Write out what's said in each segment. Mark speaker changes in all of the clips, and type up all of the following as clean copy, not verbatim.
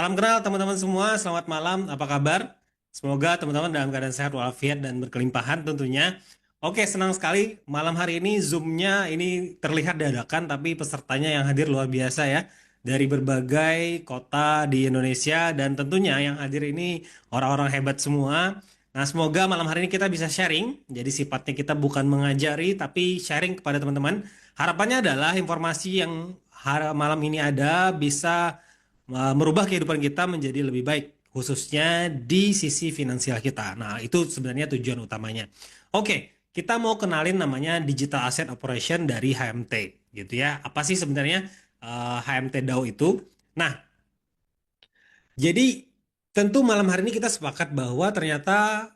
Speaker 1: Salam kenal teman-teman semua, selamat malam, apa kabar? Semoga teman-teman dalam keadaan sehat walafiat dan berkelimpahan tentunya. Oke, senang sekali malam hari ini Zoom-nya ini terlihat dadakan tapi pesertanya yang hadir luar biasa ya. Dari berbagai kota di Indonesia dan tentunya yang hadir ini orang-orang hebat semua. Nah, semoga malam hari ini kita bisa sharing. Jadi sifatnya kita bukan mengajari tapi sharing kepada teman-teman. Harapannya adalah informasi yang malam ini ada bisa merubah kehidupan kita menjadi lebih baik, khususnya di sisi finansial kita. Nah, itu sebenarnya tujuan utamanya. Oke, kita mau kenalin namanya Digital Asset Operation dari HMT, gitu ya. Apa sih sebenarnya HMT DAO itu? Nah, jadi tentu malam hari ini kita sepakat bahwa ternyata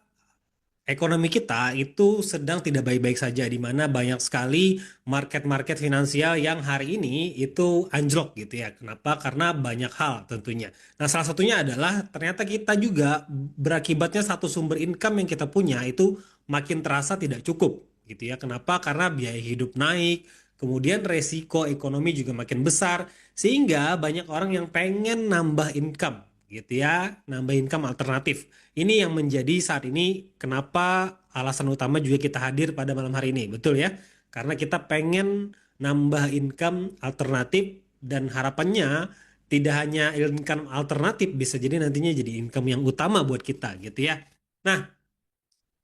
Speaker 1: ekonomi kita itu sedang tidak baik-baik saja, di mana banyak sekali market-market finansial yang hari ini itu anjlok gitu ya. Kenapa? Karena banyak hal tentunya. Nah, salah satunya adalah ternyata kita juga berakibatnya satu sumber income yang kita punya itu makin terasa tidak cukup gitu ya. Kenapa? Karena biaya hidup naik, kemudian resiko ekonomi juga makin besar, sehingga banyak orang yang pengen nambah income gitu ya, nambah income alternatif. Ini yang menjadi saat ini kenapa alasan utama juga kita hadir pada malam hari ini, betul ya? Karena kita pengen nambah income alternatif dan harapannya tidak hanya income alternatif, bisa jadi nantinya jadi income yang utama buat kita gitu ya. Nah,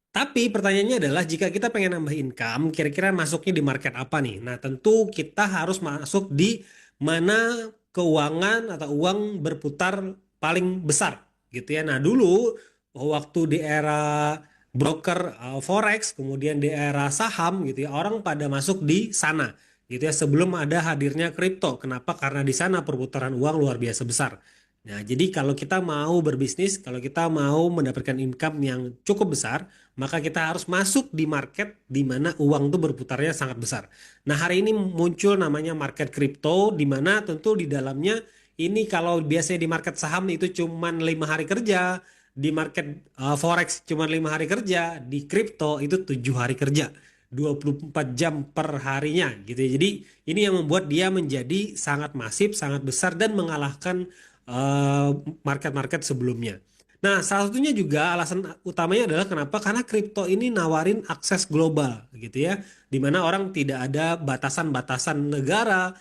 Speaker 1: tapi pertanyaannya adalah jika kita pengen nambah income, kira-kira masuknya di market apa nih? Nah, tentu kita harus masuk di mana keuangan atau uang berputar paling besar gitu ya. Nah, dulu waktu di era broker forex, kemudian di era saham gitu ya, orang pada masuk di sana gitu ya sebelum ada hadirnya kripto. Kenapa? Karena di sana perputaran uang luar biasa besar. Nah, jadi kalau kita mau berbisnis, kalau kita mau mendapatkan income yang cukup besar, maka kita harus masuk di market di mana uang itu berputarnya sangat besar. Nah, hari ini muncul namanya market kripto, di mana tentu di dalamnya ini kalau biasanya di market saham itu cuma 5 hari kerja, di market forex cuma 5 hari kerja, di kripto itu 7 hari kerja. 24 jam per harinya gitu ya. Jadi ini yang membuat dia menjadi sangat masif, sangat besar dan mengalahkan eh, market-market sebelumnya. Nah, salah satunya juga alasan utamanya adalah kenapa? Karena kripto ini nawarin akses global gitu ya, di mana orang tidak ada batasan-batasan negara,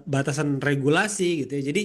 Speaker 1: batasan regulasi gitu ya. Jadi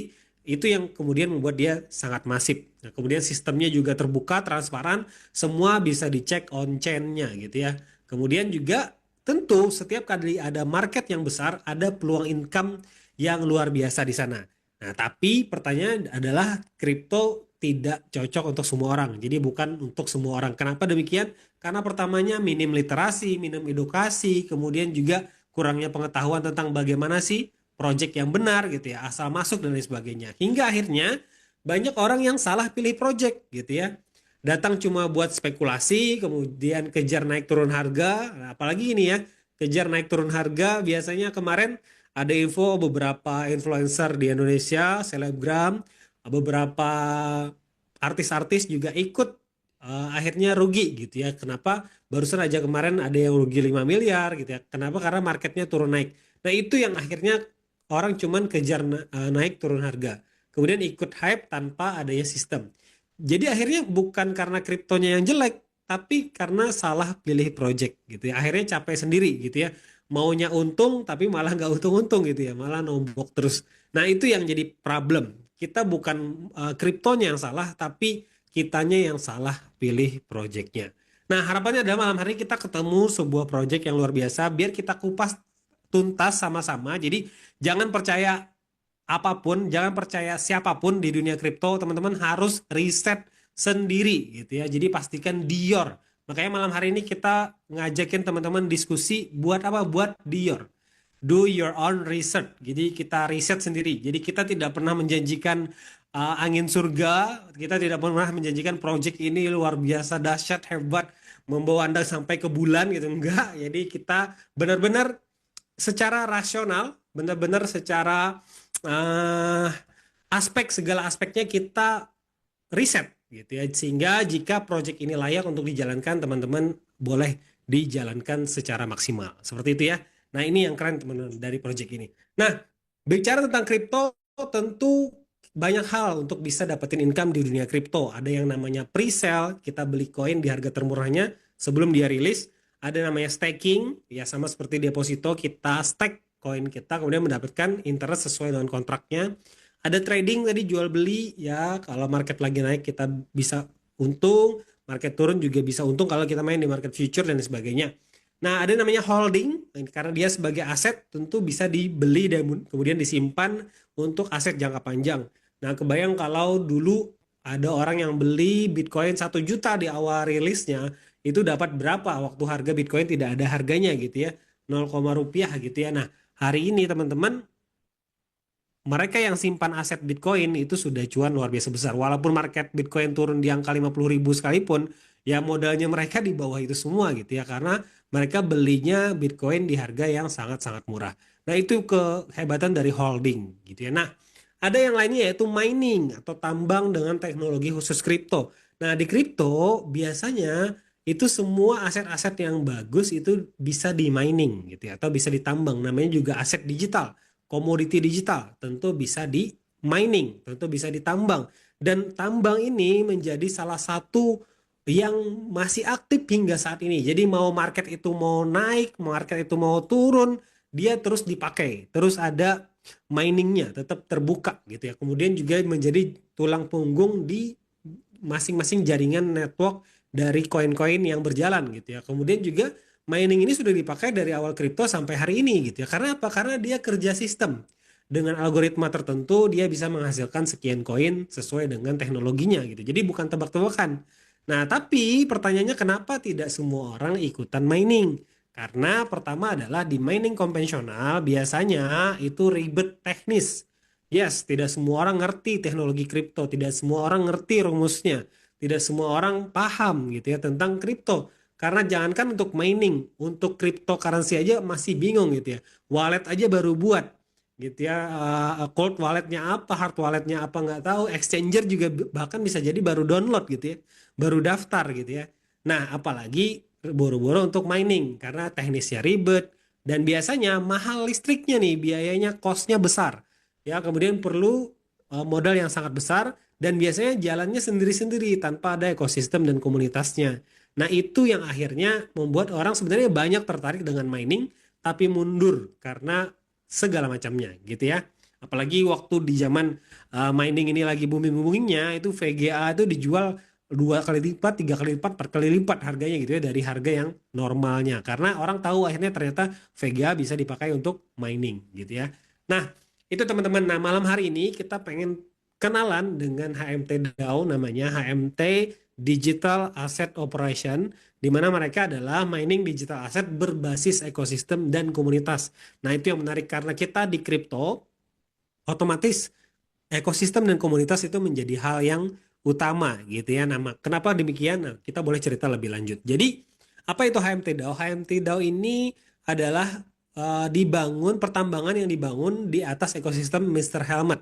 Speaker 1: itu yang kemudian membuat dia sangat masif. Nah, kemudian sistemnya juga terbuka, transparan, semua bisa dicek on chain-nya gitu ya. Kemudian juga tentu setiap kali ada market yang besar, ada peluang income yang luar biasa di sana. Nah, tapi pertanyaan adalah kripto tidak cocok untuk semua orang. Jadi bukan untuk semua orang. Kenapa demikian? Karena pertamanya minim literasi, minim edukasi, kemudian juga kurangnya pengetahuan tentang bagaimana sih project yang benar gitu ya, asal masuk dan lain sebagainya. Hingga akhirnya banyak orang yang salah pilih project gitu ya. Datang cuma buat spekulasi, kemudian kejar naik turun harga. Nah, apalagi ini ya, kejar naik turun harga biasanya kemarin ada info beberapa influencer di Indonesia, selebgram, beberapa artis-artis juga ikut akhirnya rugi gitu ya. Kenapa? Barusan aja kemarin ada yang rugi 5 miliar gitu ya. Kenapa? Karena marketnya turun naik. Nah, itu yang akhirnya orang cuman kejar naik turun harga. Kemudian ikut hype tanpa adanya sistem. Jadi akhirnya bukan karena kriptonya yang jelek, tapi karena salah pilih project gitu ya. Akhirnya capek sendiri gitu ya, maunya untung tapi malah nggak untung-untung gitu ya, malah nombok terus. Nah, itu yang jadi problem. Kita bukan kriptonya yang salah, tapi kitanya yang salah pilih projectnya. Nah, harapannya adalah malam hari kita ketemu sebuah project yang luar biasa biar kita kupas tuntas sama-sama. Jadi jangan percaya apapun, jangan percaya siapapun di dunia kripto, teman-teman harus riset sendiri gitu ya. Jadi pastikan Dior. Makanya malam hari ini kita ngajakin teman-teman diskusi buat apa? Buat Dior. Do your own research. Jadi kita riset sendiri. Jadi kita tidak pernah menjanjikan angin surga. Kita tidak pernah menjanjikan project ini luar biasa dahsyat hebat membawa Anda sampai ke bulan gitu. Enggak. Jadi kita benar-benar secara rasional, benar-benar secara eh, aspek segala aspeknya kita riset gitu ya. Sehingga jika project ini layak untuk dijalankan, teman-teman boleh dijalankan secara maksimal. Seperti itu ya. Nah, ini yang keren teman-teman dari project ini. Nah, bicara tentang kripto tentu banyak hal untuk bisa dapetin income di dunia kripto. Ada yang namanya pre-sale, kita beli koin di harga termurahnya sebelum dia rilis. Ada namanya staking, ya sama seperti deposito, kita stake koin kita kemudian mendapatkan interest sesuai dengan kontraknya. Ada trading tadi jual beli, ya kalau market lagi naik kita bisa untung, market turun juga bisa untung kalau kita main di market future dan sebagainya. Nah, ada namanya holding, karena dia sebagai aset tentu bisa dibeli dan kemudian disimpan untuk aset jangka panjang. Nah, kebayang kalau dulu ada orang yang beli Bitcoin 1 juta di awal rilisnya, itu dapat berapa waktu harga Bitcoin tidak ada harganya gitu ya, 0, rupiah gitu ya. Nah, hari ini teman-teman, mereka yang simpan aset Bitcoin itu sudah cuan luar biasa besar. Walaupun market Bitcoin turun di angka 50.000 sekalipun, ya modalnya mereka di bawah itu semua gitu ya. Karena mereka belinya Bitcoin di harga yang sangat-sangat murah. Nah, itu kehebatan dari holding gitu ya. Nah, ada yang lainnya yaitu mining atau tambang dengan teknologi khusus kripto. Nah, di kripto biasanya itu semua aset-aset yang bagus itu bisa di mining gitu ya, atau bisa ditambang. Namanya juga aset digital, komoditi digital, tentu bisa di mining, tentu bisa ditambang. Dan tambang ini menjadi salah satu yang masih aktif hingga saat ini. Jadi mau market itu mau naik, market itu mau turun, dia terus dipakai. Terus ada miningnya tetap terbuka gitu ya. Kemudian juga menjadi tulang punggung di masing-masing jaringan network dari koin-koin yang berjalan gitu ya. Kemudian juga mining ini sudah dipakai dari awal kripto sampai hari ini gitu ya. Karena apa? Karena dia kerja sistem. Dengan algoritma tertentu dia bisa menghasilkan sekian koin sesuai dengan teknologinya gitu. Jadi bukan tebak-tebakan. Nah, tapi pertanyaannya kenapa tidak semua orang ikutan mining? Karena pertama adalah di mining konvensional biasanya itu ribet teknis. Yes, tidak semua orang ngerti teknologi kripto, tidak semua orang ngerti rumusnya, tidak semua orang paham gitu ya tentang kripto. Karena jangankan untuk mining, untuk cryptocurrency aja masih bingung gitu ya. Wallet aja baru buat gitu ya. Cold walletnya apa, hard walletnya apa nggak tahu. Exchanger juga bahkan bisa jadi baru download gitu ya, baru daftar gitu ya. Nah, apalagi boro-boro untuk mining karena teknisnya ribet dan biasanya mahal listriknya nih, biayanya costnya besar. Ya, kemudian perlu modal yang sangat besar dan biasanya jalannya sendiri-sendiri tanpa ada ekosistem dan komunitasnya. Nah, itu yang akhirnya membuat orang sebenarnya banyak tertarik dengan mining tapi mundur karena segala macamnya gitu ya. Apalagi waktu di zaman mining ini lagi booming-boomingnya, itu VGA itu dijual 2 kali lipat, 3 kali lipat, 4 kali lipat harganya gitu ya dari harga yang normalnya. Karena orang tahu akhirnya ternyata VGA bisa dipakai untuk mining gitu ya. Nah, itu teman-teman. Nah, malam hari ini kita pengen kenalan dengan HMT DAO, namanya HMT Digital Asset Operation, di mana mereka adalah mining digital asset berbasis ekosistem dan komunitas. Nah, itu yang menarik karena kita di kripto, otomatis ekosistem dan komunitas itu menjadi hal yang utama gitu ya. Nama kenapa demikian? Nah, kita boleh cerita lebih lanjut. Jadi, apa itu HMT DAO? HMT DAO ini adalah dibangun pertambangan yang dibangun di atas ekosistem Mr. Helmet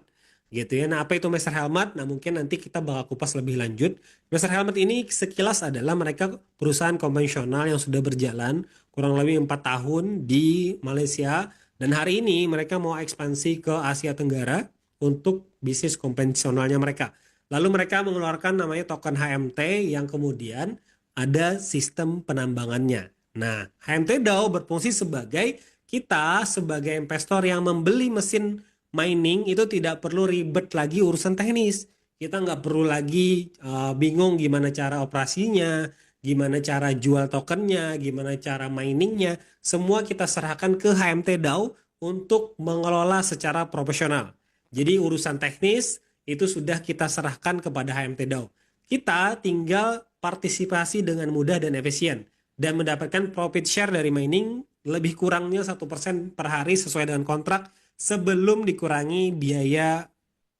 Speaker 1: gitu ya. Nah, apa itu Mr. Helmet? Nah, mungkin nanti kita bakal kupas lebih lanjut. Mr. Helmet ini sekilas adalah mereka perusahaan konvensional yang sudah berjalan kurang lebih 4 tahun di Malaysia dan hari ini mereka mau ekspansi ke Asia Tenggara untuk bisnis konvensionalnya mereka. Lalu mereka mengeluarkan namanya token HMT yang kemudian ada sistem penambangannya. Nah, HMT DAO berfungsi sebagai kita sebagai investor yang membeli mesin mining itu tidak perlu ribet lagi urusan teknis. Kita nggak perlu lagi bingung gimana cara operasinya, gimana cara jual tokennya, gimana cara miningnya. Semua kita serahkan ke HMT DAO untuk mengelola secara profesional. Jadi urusan teknis itu sudah kita serahkan kepada HMT DAO. Kita tinggal partisipasi dengan mudah dan efisien dan mendapatkan profit share dari mining lebih kurangnya 1% per hari sesuai dengan kontrak sebelum dikurangi biaya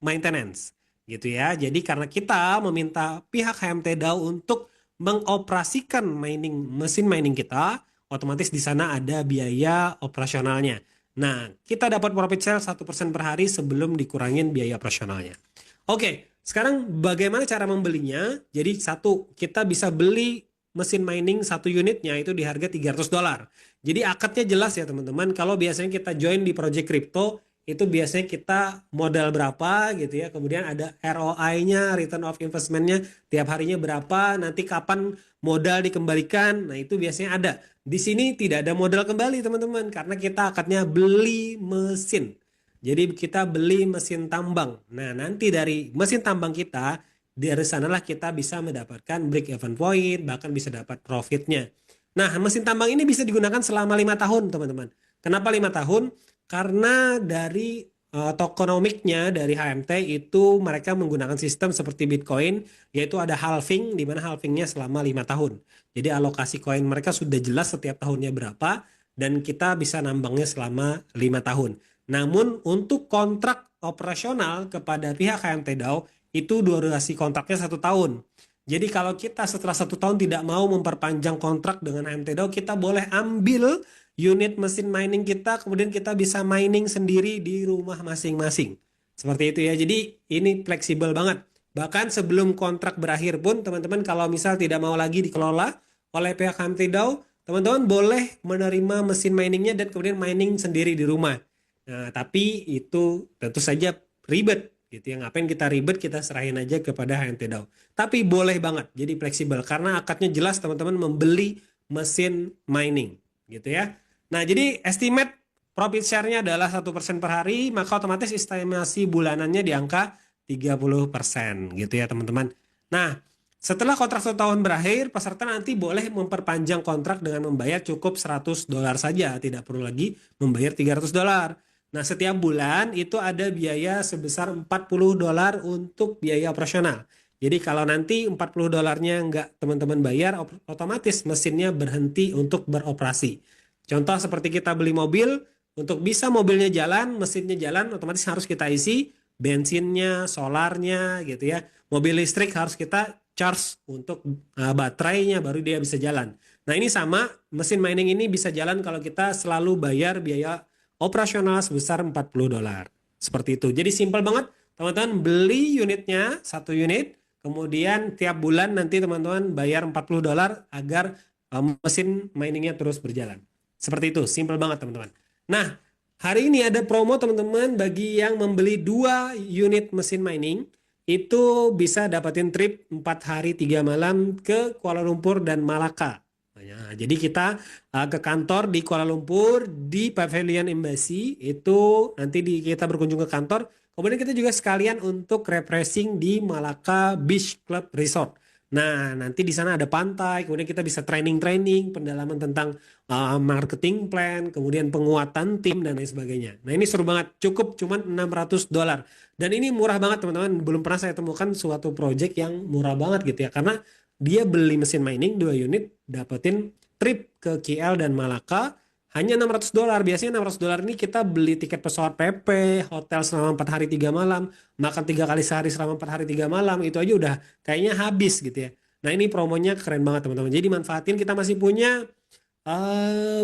Speaker 1: maintenance gitu ya. Jadi karena kita meminta pihak HMT DAO untuk mengoperasikan mesin mining kita, otomatis di sana ada biaya operasionalnya. Nah, kita dapat profit share 1% per hari sebelum dikurangin biaya operasionalnya. Oke, sekarang bagaimana cara membelinya? Jadi satu, kita bisa beli mesin mining satu unitnya itu di harga $300. Jadi akadnya jelas ya teman-teman. Kalau biasanya kita join di project crypto, itu biasanya kita modal berapa gitu ya. Kemudian ada ROI-nya, return of investment-nya tiap harinya berapa, nanti kapan modal dikembalikan. Nah, itu biasanya ada. Di sini tidak ada modal kembali teman-teman karena kita akadnya beli mesin. Jadi kita beli mesin tambang. Nah, nanti dari mesin tambang kita, dari sanalah kita bisa mendapatkan break even point, bahkan bisa dapat profitnya. Nah, mesin tambang ini bisa digunakan selama 5 tahun, teman-teman. Kenapa 5 tahun? Karena dari tokenomiknya dari HMT itu mereka menggunakan sistem seperti Bitcoin, yaitu ada halving, di mana halvingnya selama 5 tahun. Jadi alokasi koin mereka sudah jelas setiap tahunnya berapa, dan kita bisa nambangnya selama 5 tahun. Namun untuk kontrak operasional kepada pihak HMT DAO itu durasi kontraknya 1 tahun. Jadi kalau kita setelah 1 tahun tidak mau memperpanjang kontrak dengan HMT DAO, kita boleh ambil unit mesin mining kita, kemudian kita bisa mining sendiri di rumah masing-masing. Seperti itu ya. Jadi ini fleksibel banget. Bahkan sebelum kontrak berakhir pun teman-teman kalau misal tidak mau lagi dikelola oleh pihak HMT DAO, teman-teman boleh menerima mesin miningnya dan kemudian mining sendiri di rumah. Nah, tapi itu tentu saja ribet gitu ya. Ngapain kita ribet, kita serahin aja kepada HMT DAO. Tapi boleh banget, jadi fleksibel karena akadnya jelas teman-teman membeli mesin mining gitu ya. Nah, jadi estimate profit share-nya adalah 1% per hari, maka otomatis estimasi bulanannya di angka 30% gitu ya teman-teman. Nah, setelah kontrak 1 tahun berakhir, peserta nanti boleh memperpanjang kontrak dengan membayar cukup $100 saja, tidak perlu lagi membayar $300. Nah, setiap bulan itu ada biaya sebesar $40 untuk biaya operasional. Jadi kalau nanti $40-nya nggak teman-teman bayar, otomatis mesinnya berhenti untuk beroperasi. Contoh seperti kita beli mobil, untuk bisa mobilnya jalan, mesinnya jalan, otomatis harus kita isi bensinnya, solarnya gitu ya. Mobil listrik harus kita charge untuk baterainya, baru dia bisa jalan. Nah, ini sama, mesin mining ini bisa jalan kalau kita selalu bayar biaya operasional sebesar $40. Seperti itu. Jadi simpel banget, teman-teman beli unitnya, 1 unit, kemudian tiap bulan nanti teman-teman bayar $40 agar mesin miningnya terus berjalan. Seperti itu, simple banget teman-teman. Nah, hari ini ada promo teman-teman bagi yang membeli 2 unit mesin mining. Itu bisa dapatin trip 4 hari 3 malam ke Kuala Lumpur dan Malaka. Nah, jadi kita ke kantor di Kuala Lumpur, di Pavilion Embassy. Itu nanti kita berkunjung ke kantor. Kemudian kita juga sekalian untuk refreshing di Malaka Beach Club Resort. Nah, nanti di sana ada pantai, kemudian kita bisa training-training, pendalaman tentang marketing plan, kemudian penguatan tim, dan lain sebagainya. Nah, ini seru banget, cukup cuman $600. Dan ini murah banget teman-teman, belum pernah saya temukan suatu project yang murah banget gitu ya, karena dia beli mesin mining 2 unit, dapetin trip ke KL dan Malaka, hanya $600. Biasanya $600 ini kita beli tiket pesawat PP, hotel selama 4 hari 3 malam, makan 3 kali sehari selama 4 hari 3 malam, itu aja udah kayaknya habis gitu ya. Nah, ini promonya keren banget teman-teman. Jadi manfaatin, kita masih punya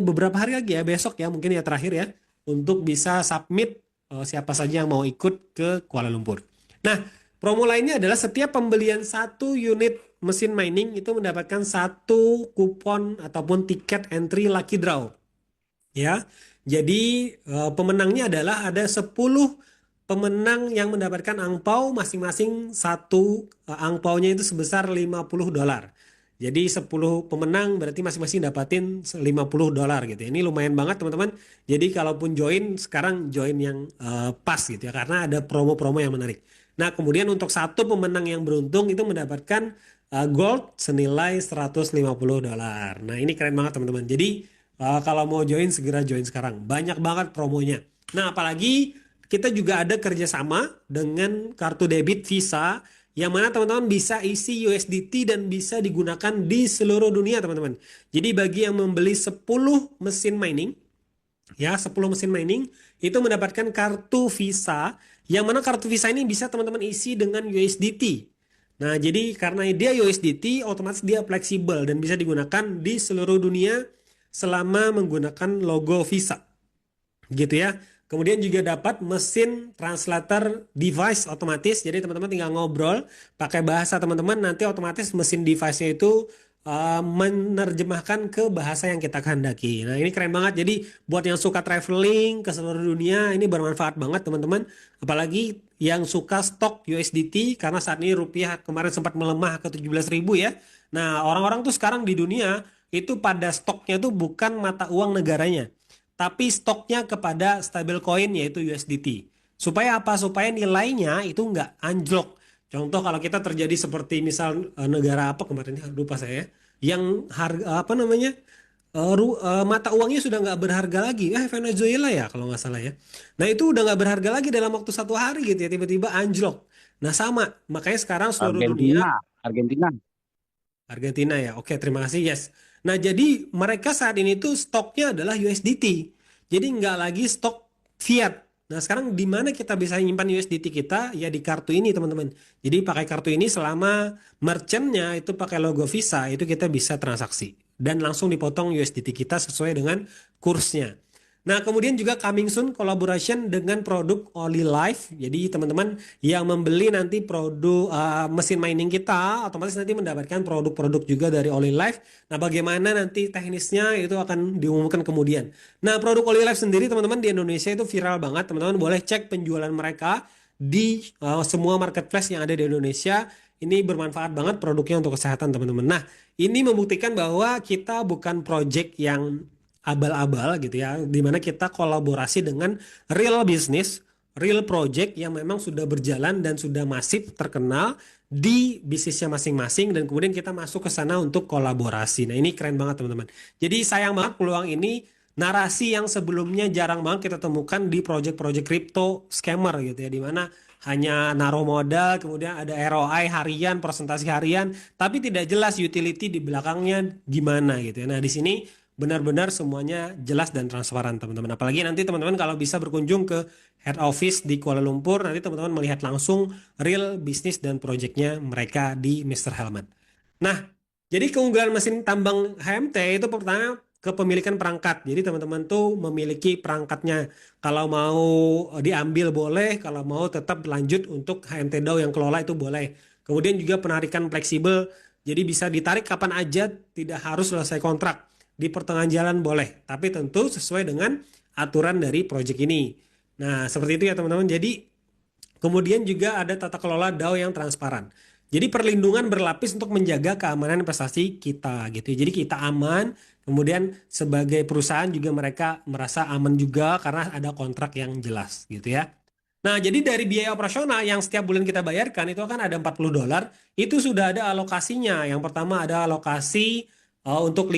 Speaker 1: beberapa hari lagi ya, besok ya mungkin ya terakhir ya, untuk bisa submit siapa saja yang mau ikut ke Kuala Lumpur. Nah, promo lainnya adalah setiap pembelian 1 unit mesin mining itu mendapatkan 1 kupon ataupun tiket entry lucky draw. Ya, jadi pemenangnya adalah ada 10 pemenang yang mendapatkan angpau masing-masing angpaunya itu sebesar $50. Jadi 10 pemenang berarti masing-masing dapatin $50 gitu. Ini lumayan banget teman-teman. Jadi kalaupun join sekarang join yang pas gitu ya, karena ada promo-promo yang menarik. Nah, kemudian untuk 1 pemenang yang beruntung itu mendapatkan gold senilai $150. Nah, ini keren banget teman-teman. Jadi kalau mau join segera join sekarang. Banyak banget promonya. Nah, apalagi kita juga ada kerjasama dengan kartu debit Visa yang mana teman-teman bisa isi USDT dan bisa digunakan di seluruh dunia teman-teman. Jadi bagi yang membeli 10 mesin mining, ya 10 mesin mining itu mendapatkan kartu Visa yang mana kartu Visa ini bisa teman-teman isi dengan USDT. Nah, jadi karena dia USDT otomatis dia fleksibel dan bisa digunakan di seluruh dunia selama menggunakan logo Visa. Gitu ya. Kemudian juga dapat mesin translator device otomatis. Jadi teman-teman tinggal ngobrol pakai bahasa teman-teman, nanti otomatis mesin device-nya itu menerjemahkan ke bahasa yang kita kehendaki. Nah, ini keren banget. Jadi buat yang suka traveling ke seluruh dunia ini bermanfaat banget teman-teman. Apalagi yang suka stok USDT karena saat ini rupiah kemarin sempat melemah ke 17.000 ya. Nah, orang-orang tuh sekarang di dunia itu pada stoknya tuh bukan mata uang negaranya, tapi stoknya kepada stablecoin yaitu USDT. Supaya apa? Supaya nilainya itu nggak anjlok. Contoh kalau kita terjadi seperti misal negara apa kemarin lupa saya yang harga apa namanya mata uangnya sudah nggak berharga lagi, Venezuela ya kalau nggak salah ya. Nah itu udah nggak berharga lagi dalam waktu 1 hari gitu ya tiba-tiba anjlok. Nah sama makanya sekarang seluruh dunia.
Speaker 2: Argentina, Argentina.
Speaker 1: Argentina ya. Oke, terima kasih. Yes. Nah, jadi mereka saat ini tuh stoknya adalah USDT. Jadi nggak lagi stok fiat. Nah, sekarang di mana kita bisa nyimpan USDT kita? Ya di kartu ini, teman-teman. Jadi pakai kartu ini selama merchantnya itu pakai logo Visa, itu kita bisa transaksi. Dan langsung dipotong USDT kita sesuai dengan kursnya. Nah, kemudian juga coming soon collaboration dengan produk Oli Life. Jadi teman-teman yang membeli nanti produk mesin mining kita otomatis nanti mendapatkan produk-produk juga dari Oli Life. Nah, bagaimana nanti teknisnya itu akan diumumkan kemudian. Nah, produk Oli Life sendiri teman-teman di Indonesia itu viral banget. Teman-teman boleh cek penjualan mereka di semua marketplace yang ada di Indonesia. Ini bermanfaat banget produknya untuk kesehatan teman-teman. Nah, ini membuktikan bahwa kita bukan project yang abal-abal gitu ya, dimana kita kolaborasi dengan real business, real project yang memang sudah berjalan dan sudah masif terkenal di bisnisnya masing-masing dan kemudian kita masuk ke sana untuk kolaborasi. Nah ini keren banget teman-teman. Jadi sayang banget peluang ini narasi yang sebelumnya jarang banget kita temukan di project-project crypto scammer gitu ya, dimana hanya naruh modal, kemudian ada ROI harian, presentasi harian, tapi tidak jelas utility di belakangnya gimana gitu ya. Nah di sini benar-benar semuanya jelas dan transparan teman-teman. Apalagi nanti teman-teman kalau bisa berkunjung ke head office di Kuala Lumpur, nanti teman-teman melihat langsung real bisnis dan proyeknya mereka di Mr. Helmet. Nah, jadi keunggulan mesin tambang HMT itu pertama kepemilikan perangkat. Jadi teman-teman tuh memiliki perangkatnya. Kalau mau diambil boleh, kalau mau tetap lanjut untuk HMT DAO yang kelola itu boleh. Kemudian juga penarikan fleksibel, jadi bisa ditarik kapan aja, tidak harus selesai kontrak di pertengahan jalan boleh, tapi tentu sesuai dengan aturan dari proyek ini. Nah, seperti itu ya teman-teman. Jadi kemudian juga ada tata kelola DAO yang transparan. Jadi perlindungan berlapis untuk menjaga keamanan investasi kita gitu. Jadi kita aman, kemudian sebagai perusahaan juga mereka merasa aman juga karena ada kontrak yang jelas gitu ya. Nah, jadi dari biaya operasional yang setiap bulan kita bayarkan itu kan ada $40, itu sudah ada alokasinya. Yang pertama ada alokasi untuk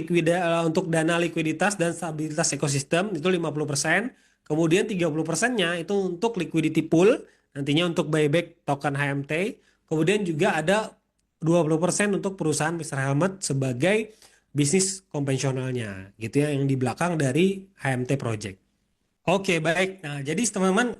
Speaker 1: dana likuiditas dan stabilitas ekosistem itu 50%. Kemudian 30%-nya itu untuk liquidity pool, nantinya untuk buyback token HMT. Kemudian juga ada 20% untuk perusahaan Mr. Helmet sebagai bisnis konvensionalnya gitu ya yang di belakang dari HMT Project. Oke, baik. Nah, jadi teman-teman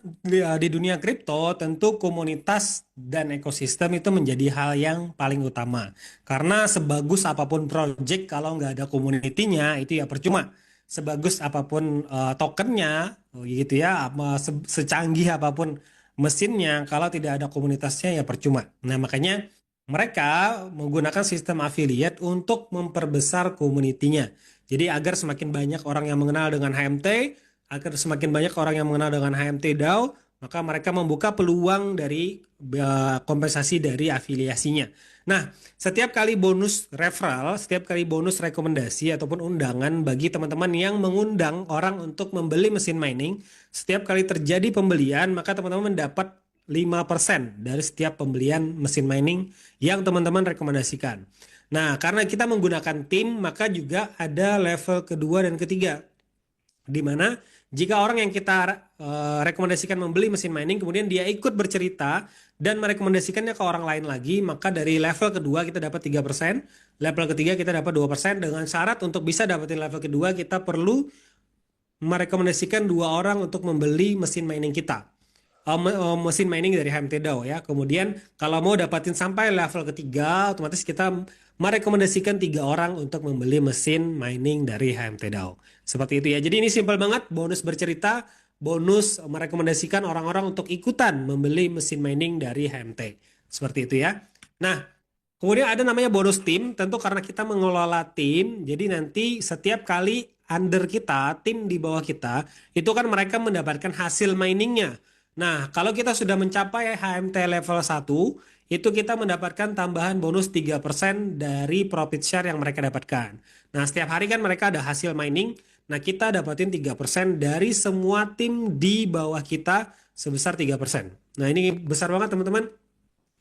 Speaker 1: di dunia kripto tentu komunitas dan ekosistem itu menjadi hal yang paling utama. Karena sebagus apapun project kalau nggak ada community-nya itu ya percuma. Sebagus apapun tokennya gitu ya, secanggih apapun mesinnya kalau tidak ada komunitasnya ya percuma. Nah, makanya mereka menggunakan sistem affiliate untuk memperbesar community-nya. Jadi agar semakin banyak orang yang mengenal dengan HMT, agar semakin banyak orang yang mengenal dengan HMT DAO, maka mereka membuka peluang dari kompensasi dari afiliasinya. Nah, setiap kali bonus referral, setiap kali bonus rekomendasi ataupun undangan bagi teman-teman yang mengundang orang untuk membeli mesin mining, setiap kali terjadi pembelian, maka teman-teman mendapat 5% dari setiap pembelian mesin mining yang teman-teman rekomendasikan. Nah, karena kita menggunakan tim, maka juga ada level kedua dan ketiga, di mana jika orang yang kita rekomendasikan membeli mesin mining kemudian dia ikut bercerita dan merekomendasikannya ke orang lain lagi, maka dari level kedua kita dapat 3%, level ketiga kita dapat 2%. Dengan syarat untuk bisa dapetin level kedua kita perlu merekomendasikan 2 orang untuk membeli mesin mining kita. Mesin mining dari HMT DAO ya. Kemudian kalau mau dapatin sampai level ketiga, otomatis kita merekomendasikan 3 orang untuk membeli mesin mining dari HMT DAO. Seperti itu ya. Jadi ini simpel banget, bonus bercerita, bonus merekomendasikan orang-orang untuk ikutan membeli mesin mining dari HMT. Seperti itu ya. Nah, Kemudian ada namanya bonus tim, tentu karena kita mengelola tim, jadi nanti setiap kali under kita, tim di bawah kita, itu kan mereka mendapatkan hasil miningnya. Nah, kalau kita sudah mencapai HMT level 1, itu kita mendapatkan tambahan bonus 3% dari profit share yang mereka dapatkan. Nah, setiap hari kan mereka ada hasil mining, nah kita dapatin 3% dari semua tim di bawah kita sebesar 3%. Nah, ini besar banget teman-teman.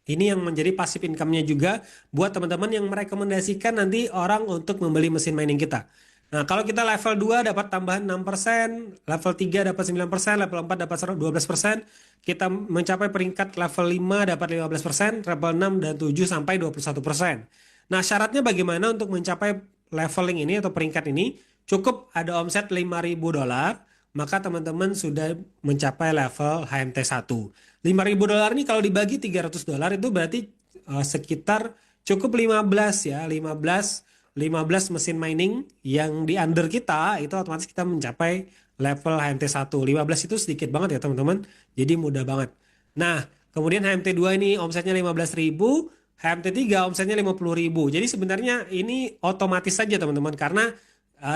Speaker 1: Ini yang menjadi passive income-nya juga buat teman-teman yang merekomendasikan nanti orang untuk membeli mesin mining kita. Nah, kalau kita level 2 dapat tambahan 6%, level 3 dapat 9%, level 4 dapat 12%, kita mencapai peringkat level 5 dapat 15%, level 6 dan 7 sampai 21%. Nah, syaratnya bagaimana untuk mencapai leveling ini atau peringkat ini? Cukup ada omset $5.000, maka teman-teman sudah mencapai level HMT 1. $5.000 ini kalau dibagi $300 itu berarti sekitar cukup 15 ya, 15 mesin mining yang di under kita itu otomatis kita mencapai level HMT 1. 15 itu sedikit banget ya teman-teman. Jadi mudah banget. Nah, kemudian HMT 2 ini omsetnya 15.000, HMT 3 omsetnya 50.000. Jadi sebenarnya ini otomatis saja teman-teman karena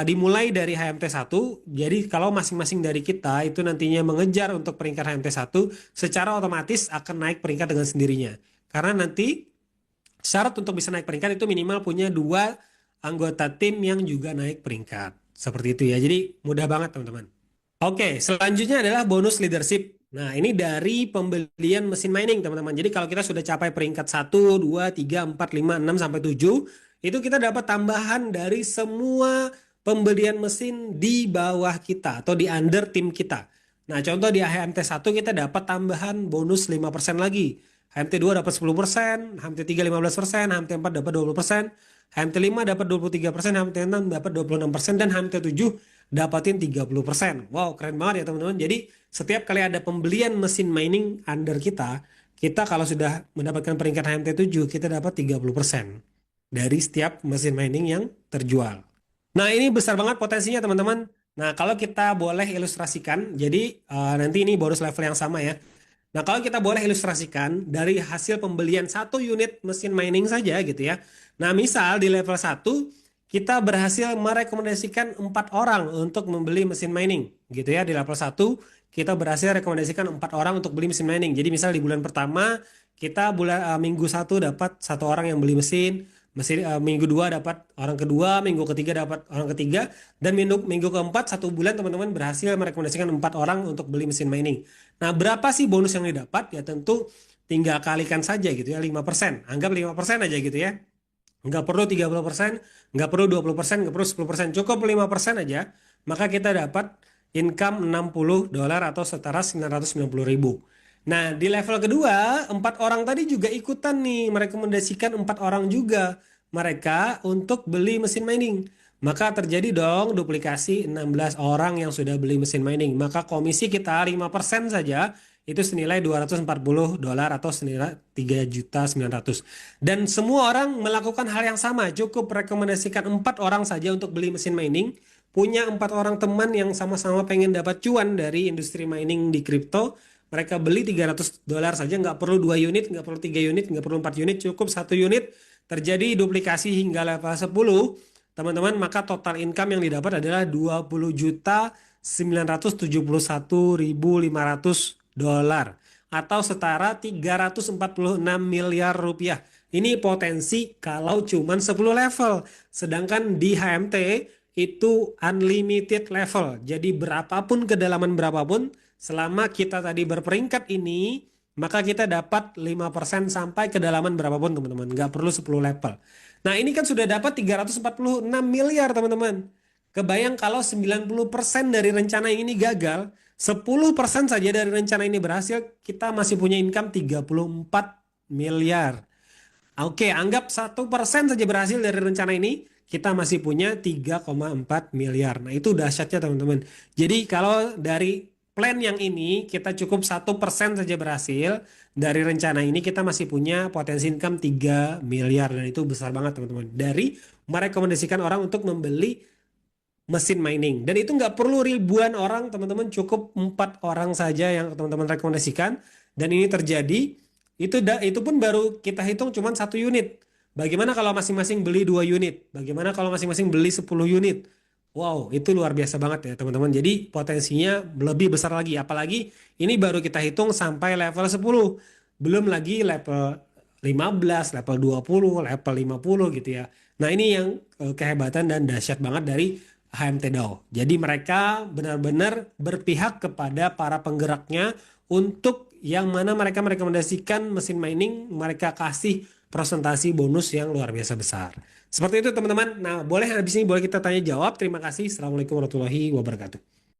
Speaker 1: dimulai dari HMT 1. Jadi kalau masing-masing dari kita itu nantinya mengejar untuk peringkat HMT 1, secara otomatis akan naik peringkat dengan sendirinya. Karena nanti syarat untuk bisa naik peringkat itu minimal punya 2 anggota tim yang juga naik peringkat. Seperti itu ya. Jadi mudah banget teman-teman. Oke, selanjutnya adalah bonus leadership. Nah, ini dari pembelian mesin mining, teman-teman. Jadi kalau kita sudah capai peringkat 1, 2, 3, 4, 5, 6, sampai 7, itu kita dapat tambahan dari semua pembelian mesin di bawah kita atau di under tim kita. Nah, contoh di HMT 1 kita dapat tambahan bonus 5% lagi. HMT 2 dapat 10%, HMT 3 15%, HMT 4 dapat 20%, HMT 5 dapat 23%, HMT 6 dapat 26%, dan HMT 7 dapatin 30%. Wow, keren banget ya teman-teman. Jadi setiap kali ada pembelian mesin mining under kita, kita kalau sudah mendapatkan peringkat HMT 7, kita dapat 30% dari setiap mesin mining yang terjual. Nah, ini besar banget potensinya teman-teman. Nah, kalau kita boleh ilustrasikan, jadi nanti ini bonus level yang sama ya. Nah, kalau kita boleh ilustrasikan dari hasil pembelian 1 unit mesin mining saja gitu ya. Nah, misal di level 1 kita berhasil merekomendasikan 4 orang untuk membeli mesin mining gitu ya. Di level 1 kita berhasil rekomendasikan 4 orang untuk beli mesin mining. Jadi misal di bulan pertama kita minggu 1 dapat 1 orang yang beli mesin, minggu 2 dapat orang kedua, minggu ketiga dapat orang ketiga, dan minggu keempat 1 bulan teman-teman berhasil merekomendasikan 4 orang untuk beli mesin mining. Nah, berapa sih bonus yang didapat? Ya tentu tinggal kalikan saja gitu ya, 5%. Anggap 5% aja gitu ya. Nggak perlu 30%, nggak perlu 20%, nggak perlu 10%, cukup 5% aja. Maka kita dapat income $60 atau setara 990.000. Nah, di level kedua, 4 orang tadi juga ikutan nih, merekomendasikan 4 orang juga mereka untuk beli mesin mining. Maka terjadi dong duplikasi 16 orang yang sudah beli mesin mining. Maka komisi kita 5% saja itu senilai $240 atau senilai 3.900.000. Dan semua orang melakukan hal yang sama, cukup rekomendasikan 4 orang saja untuk beli mesin mining. Punya 4 orang teman yang sama-sama pengen dapat cuan dari industri mining di kripto. Mereka beli $300 saja, nggak perlu 2 unit, nggak perlu 3 unit, nggak perlu 4 unit, cukup 1 unit. Terjadi duplikasi hingga level 10, teman-teman, maka total income yang didapat adalah $20.971.500 atau setara 346 miliar rupiah. Ini potensi kalau cuman 10 level. Sedangkan di HMT itu unlimited level. Jadi berapapun kedalaman berapapun, selama kita tadi berperingkat ini, maka kita dapat 5% sampai kedalaman berapapun teman-teman. Nggak perlu 10 level. Nah, ini kan sudah dapat 346 miliar teman-teman. Kebayang kalau 90% dari rencana ini gagal, 10% saja dari rencana ini berhasil, kita masih punya income 34 miliar. Oke, anggap 1% saja berhasil dari rencana ini, kita masih punya 3,4 miliar. Nah, itu dahsyatnya teman-teman. Jadi kalau dari plan yang ini kita cukup 1% saja berhasil dari rencana ini, kita masih punya potensi income 3 miliar, dan itu besar banget teman-teman. Dari merekomendasikan orang untuk membeli mesin mining, dan itu nggak perlu ribuan orang teman-teman, cukup 4 orang saja yang teman-teman rekomendasikan, dan ini terjadi. Itu pun baru kita hitung cuma 1 unit. Bagaimana kalau masing-masing beli 2 unit? Bagaimana kalau masing-masing beli 10 unit? Wow, itu luar biasa banget ya teman-teman. Jadi potensinya lebih besar lagi. Apalagi ini baru kita hitung sampai level 10. Belum lagi level 15, level 20, level 50 gitu ya. Nah ini yang kehebatan dan dahsyat banget dari HMT DAO. Jadi mereka benar-benar berpihak kepada para penggeraknya untuk yang mana mereka merekomendasikan mesin mining, mereka kasih presentasi bonus yang luar biasa besar. Seperti itu teman-teman. Nah, boleh habis ini boleh kita tanya jawab. Terima kasih. Assalamualaikum warahmatullahi wabarakatuh.